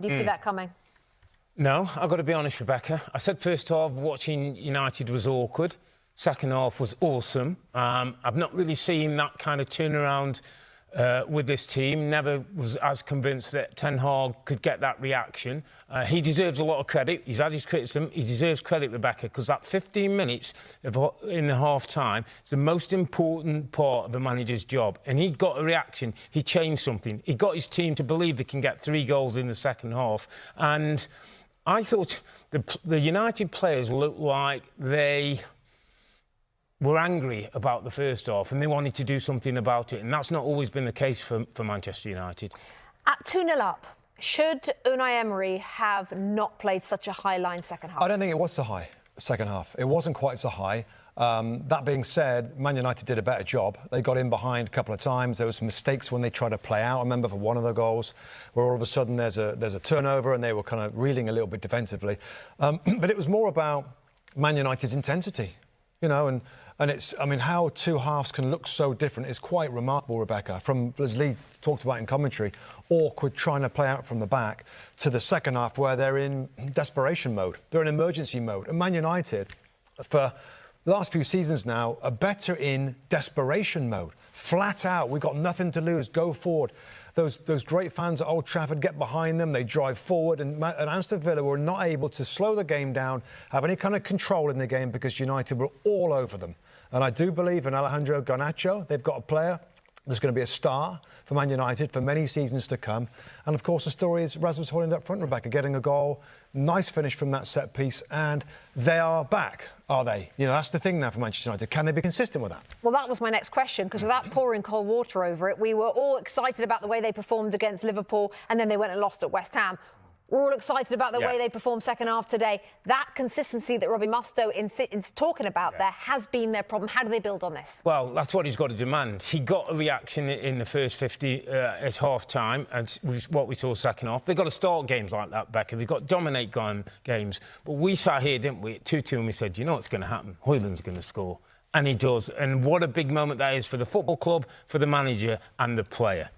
Do you see that coming? No, I've got to be honest, Rebecca. I said first half watching United was awkward. Second half was awesome. I've not really seen that kind of turnaround with this team. Never was as convinced that Ten Hag could get that reaction. He deserves a lot of credit. He's had his criticism. He deserves credit, Rebecca, because that 15 minutes in the half-time is the most important part of a manager's job. And he got a reaction. He changed something. He got his team to believe they can get 3 goals in the second half. And I thought the United players looked like they were angry about the first half and they wanted to do something about it. And that's not always been the case for Manchester United. At 2-0 up, should Unai Emery have not played such a high-line second half? I don't think it was so high, second half. It wasn't quite so high. That being said, Man United did a better job. They got in behind a couple of times. There were some mistakes when they tried to play out. I remember for one of the goals where all of a sudden there's a turnover and they were kind of reeling a little bit defensively. But it was more about Man United's intensity, you know, and it's, I mean, how two halves can look so different is quite remarkable, Rebecca. From, as Lee talked about in commentary, awkward trying to play out from the back, to the second half where they're in desperation mode. They're in emergency mode. And Man United, for the last few seasons now, are better in desperation mode. Flat out, we've got nothing to lose, go forward. Those great fans at Old Trafford get behind them, they drive forward, and Aston Villa were not able to slow the game down, have any kind of control in the game because United were all over them. And I do believe in Alejandro Garnacho. They've got a player that's going to be a star for Man United for many seasons to come. And, of course, the story is Rasmus Højlund up front, Rebecca, getting a goal. Nice finish from that set piece. And they are back, are they? You know, that's the thing now for Manchester United. Can they be consistent with that? Well, that was my next question, because without pouring cold water over it, we were all excited about the way they performed against Liverpool, and then they went and lost at West Ham. We're all excited about the way they performed second half today. That consistency that Robbie Mustoe is talking about there has been their problem. How do they build on this? Well, that's what he's got to demand. He got a reaction in the first 50 at half-time, and what we saw second half. They've got to start games like that, Becca. They've got to dominate games. But we sat here, didn't we, at 2-2, and we said, you know what's going to happen? Højlund's going to score. And he does. And what a big moment that is for the football club, for the manager and the player.